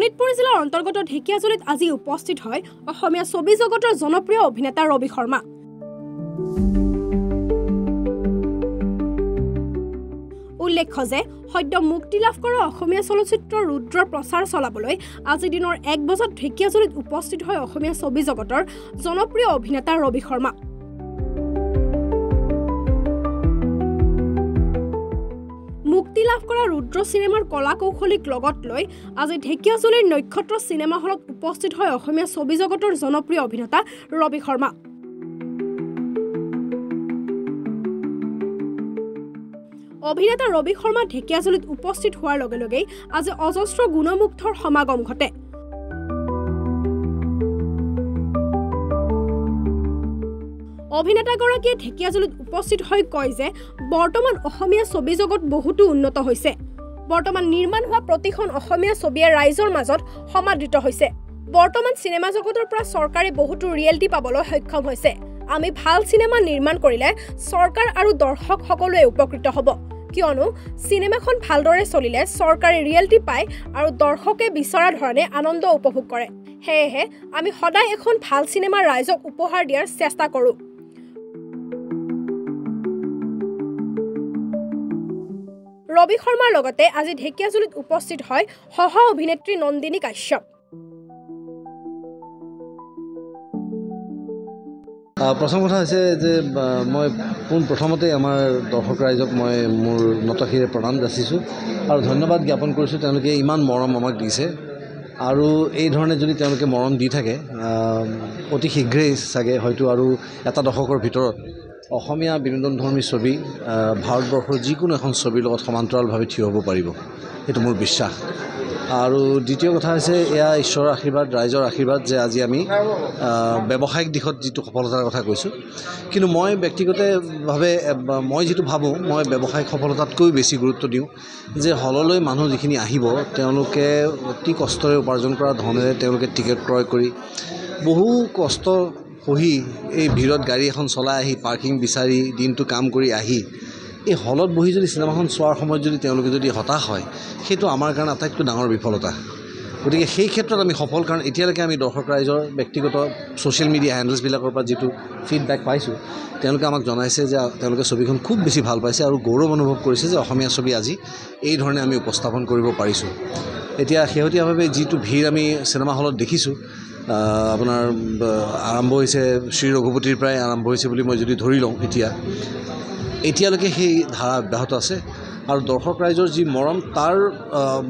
শোণিতপুৰ জিলাৰ অন্তৰ্গত ঢেকিয়াজুলিত আজি উপস্থিত হয় অসমীয়া ছবি জগতৰ জনপ্ৰিয় অভিনেতা ৰবি শৰ্মা। উল্লেখ্য যে সদ্য মুক্তি লাভ কৰা অসমীয়া চলচ্চিত্ৰ ৰুদ্ৰৰ প্ৰচাৰ চলাবলৈ আজি দিনৰ 1 বজাত ঢেকিয়াজুলিত উপস্থিত হয় অসমীয়া ছবি জগতৰ জনপ্ৰিয় অভিনেতা ৰবি শৰ্মা। মুক্তি লাভ কৰা ৰুদ্ৰ চিনেমাৰ কলা কৌশলীক লগত লৈ আজি ঢেকিয়াজুলিৰ নক্ষত্ৰ চিনেমা হলত উপস্থিত হয় অসমীয়া ছবি জগতৰ জনপ্ৰিয় অভিনেতা ৰবি শৰ্মা। অভিনেতা ৰবি শৰ্মা ঢেকিয়াজুলিত উপস্থিত হোৱাৰ লগে লগে আজি অজস্ৰ গুণমুগ্ধৰ সমাগম ঘটে। অভিনেতাগৰাকীয়ে ঢেকিয়াজুলিত উপস্থিত হৈ কয় যে বৰ্তমান অসমীয়া ছবি জগত বহুতো উন্নত হৈছে। বৰ্তমান নিৰ্মাণ হোৱা প্ৰতিখন অসমীয়া ছবিয়ে ৰাইজৰ মাজত সমাদৃত হৈছে। বৰ্তমান চিনেমা জগতৰ পৰা চৰকাৰে বহুতো ৰিয়েলিটি পাবলৈ সক্ষম হৈছে। আমি ভাল চিনেমা নিৰ্মাণ কৰিলে চৰকাৰ আৰু দৰ্শক সকলোৱে উপকৃত হ'ব, কিয়নো চিনেমাখন ভালদৰে চলিলে চৰকাৰে ৰিয়েলিটি পায় আৰু দৰ্শকে বিচৰা ধৰণে আনন্দ উপভোগ কৰে। সেয়েহে আমি সদায় এখন ভাল চিনেমা ৰাইজক উপহাৰ দিয়াৰ চেষ্টা কৰোঁ। ৰবি শৰ্মাৰ লগতে আজি ঢেকিয়াজুলিত উপস্থিত হয় সহ অভিনেত্ৰী নন্দিনী কাশ্যপ। প্ৰথম কথা হৈছে যে মই পোনপ্ৰথমতে আমাৰ দৰ্শক ৰাইজক মই মোৰ নতশিৰে প্ৰণাম যাচিছোঁ আৰু ধন্যবাদ জ্ঞাপন কৰিছোঁ। তেওঁলোকে ইমান মৰম আমাক দিছে আৰু এই ধৰণে যদি তেওঁলোকে মৰম দি থাকে অতি শীঘ্ৰেই চাগে হয়তো আৰু এটা দশকৰ ভিতৰত অসমীয়া বিনোদনধৰ্মী ছবি ভাৰতবৰ্ষৰ যিকোনো এখন ছবিৰ লগত সমান্তৰালভাৱে থিয় হ'ব পাৰিব, সেইটো মোৰ বিশ্বাস। আৰু দ্বিতীয় কথা হৈছে এয়া ঈশ্বৰৰ আশীৰ্বাদ, ৰাইজৰ আশীৰ্বাদ যে আজি আমি ব্যৱসায়িক দিশত যিটো সফলতাৰ কথা কৈছোঁ, কিন্তু মই ব্যক্তিগতভাৱে মই যিটো ভাবোঁ মই ব্যৱসায়িক সফলতাতকৈও বেছি গুৰুত্ব দিওঁ যে হললৈ মানুহ যিখিনি আহিব তেওঁলোকে অতি কষ্টৰে উপাৰ্জন কৰা ধনেৰে তেওঁলোকে টিকেট ক্ৰয় কৰি বহু কষ্ট সহি এই ভিৰত গাড়ী এখন চলাই আহি পাৰ্কিং বিচাৰি দিনটো কাম কৰি আহি এই হলত বহি যদি চিনেমাখন চোৱাৰ সময়ত যদি তেওঁলোকে যদি হতাশ হয়, সেইটো আমাৰ কাৰণে আটাইতকৈ ডাঙৰ বিফলতা। গতিকে সেই ক্ষেত্ৰত আমি সফল, কাৰণ এতিয়ালৈকে আমি দৰ্শক ৰাইজৰ ব্যক্তিগত ছ'চিয়েল মিডিয়া হেণ্ডেলছবিলাকৰ পৰা যিটো ফিডবেক পাইছোঁ, তেওঁলোকে আমাক জনাইছে যে তেওঁলোকে ছবিখন খুব বেছি ভাল পাইছে আৰু গৌৰৱ অনুভৱ কৰিছে যে অসমীয়া ছবি আজি এই ধৰণে আমি উপস্থাপন কৰিব পাৰিছোঁ। এতিয়া শেহতীয়াভাৱে যিটো ভিৰ আমি চিনেমা হলত দেখিছোঁ, আপোনাৰ আৰম্ভ হৈছে শ্ৰী ৰঘুপতিৰ পৰাই আৰম্ভ হৈছে বুলি মই যদি ধৰি লওঁ, এতিয়ালৈকে সেই ধাৰা অব্যাহত আছে আৰু দৰ্শক ৰাইজৰ যি মৰম তাৰ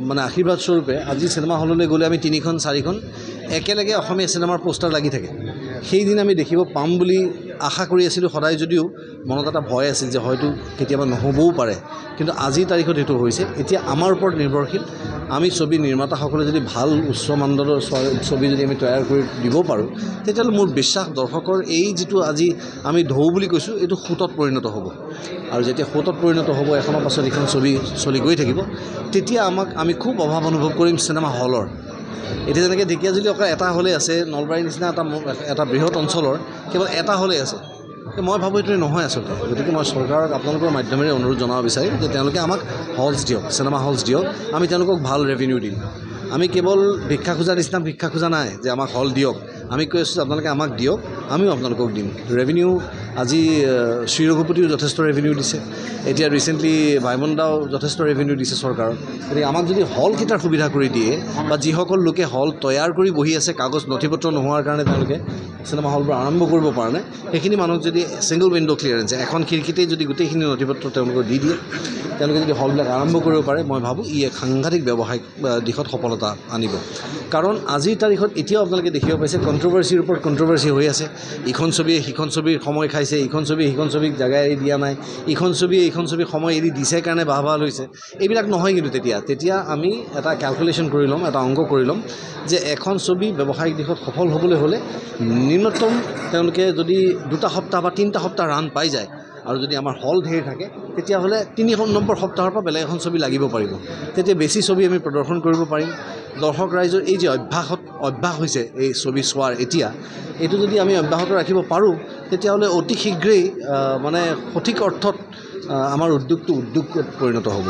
মানে আশীৰ্বাদ স্বৰূপে আজি চিনেমা হললৈ গ'লে আমি 3-4খন একেলগে অসমীয়া চিনেমাৰ পোষ্টাৰ লাগি থাকে। সেইদিন আমি দেখিব পাম বুলি আশা কৰি আছিলোঁ সদায়, যদিও মনত এটা ভয় আছিল যে হয়তো কেতিয়াবা নহ'বও পাৰে, কিন্তু আজিৰ তাৰিখত এইটো হৈছে। এতিয়া আমাৰ ওপৰত নিৰ্ভৰশীল, আমি ছবি নিৰ্মাতাসকলে যদি ভাল উচ্চ মানদণ্ডৰ ছবি যদি আমি তৈয়াৰ কৰি দিব পাৰোঁ, তেতিয়াহ'লে মোৰ বিশ্বাস দৰ্শকৰ এই যিটো আজি আমি ঢৌ বুলি কৈছোঁ এইটো সোঁতত পৰিণত হ'ব। আৰু যেতিয়া সোঁতত পৰিণত হ'ব, এখনৰ পাছত এখন ছবি চলি গৈ থাকিব, তেতিয়া আমি খুব অভাৱ অনুভৱ কৰিম চিনেমা হলৰ। এতিয়া যেনেকৈ ঢেকিয়াজুলি অকল এটা হলেই আছে, নলবাৰীৰ নিচিনা এটা বৃহৎ অঞ্চলৰ কেৱল এটা হলেই আছে, মই ভাবোঁ এইটো নহয় আচলতে। গতিকে মই চৰকাৰক আপোনালোকৰ মাধ্যমেৰে অনুৰোধ জনাব বিচাৰিম যে তেওঁলোকে আমাক হলছ দিয়ক, চিনেমা হলছ দিয়ক, আমি তেওঁলোকক ভাল ৰেভিনিউ দিম। আমি কেৱল ভিক্ষা খোজাৰ নিচিনা ভিক্ষা খোজা নাই যে আমাক হল দিয়ক, আমি কৈ আছোঁ যে আপোনালোকে আমাক দিয়ক, আমিও আপোনালোকক দিম ৰেভিনিউ। আজি শ্ৰী ৰঘুপতিও যথেষ্ট ৰেভিনিউ দিছে, এতিয়া ৰিচেণ্টলি ভাইমনদাও যথেষ্ট ৰেভিনিউ দিছে চৰকাৰক। গতিকে আমাক যদি হলকেইটাৰ সুবিধা কৰি দিয়ে, বা যিসকল লোকে হল তৈয়াৰ কৰি বহি আছে কাগজ নথিপত্ৰ নোহোৱাৰ কাৰণে তেওঁলোকে চিনেমা হলবোৰ আৰম্ভ কৰিব পৰা নাই, সেইখিনি মানুহক যদি ছিংগল উইণ্ড' ক্লিয়াৰেঞ্চ এখন খিৰিকীতেই যদি গোটেইখিনি নথিপত্ৰ তেওঁলোকক দি দিয়ে, তেওঁলোকে যদি হলবিলাক আৰম্ভ কৰিব পাৰে, মই ভাবোঁ ই এক সাংঘাতিক ব্যৱসায়িক দিশত সফলতা আনিব। কাৰণ আজিৰ তাৰিখত এতিয়াও আপোনালোকে দেখিব পাইছে কণ্ট্ৰভাৰ্চিৰ ওপৰত কণ্ট্ৰভাৰ্চি হৈ আছে। ইখন ছবিয়ে সিখন ছবিৰ সময় খাইছে, ইখন ছবিয়ে সিখন ছবিক জেগা এৰি দিয়া নাই, ইখন ছবিয়ে এইখন ছবিক সময় এৰি দিছে কাৰণে ভাল হৈছে, এইবিলাক নহয়। কিন্তু তেতিয়া আমি এটা কেলকুলেশ্যন কৰি ল'ম, এটা অংক কৰি ল'ম যে এখন ছবি ব্যৱসায়িক দিশত সফল হ'বলৈ হ'লে নিম্নতম তেওঁলোকে যদি 2 সপ্তাহ বা 3 সপ্তাহ ৰান পাই যায়, আৰু যদি আমাৰ হল ধেৰ থাকে, তেতিয়াহ'লে 3 নম্বৰ সপ্তাহৰ পৰা বেলেগ এখন ছবি লাগিব পাৰিব, তেতিয়া বেছি ছবি আমি প্ৰদৰ্শন কৰিব পাৰিম। দৰ্শক ৰাইজৰ এই যে অভ্যাস হৈছে এই ছবি চোৱাৰ, এতিয়া এইটো যদি আমি অব্যাহত ৰাখিব পাৰোঁ, তেতিয়াহ'লে অতি শীঘ্ৰেই মানে সঠিক অৰ্থত আমাৰ উদ্যোগটো উদ্যোগত পৰিণত হ'ব।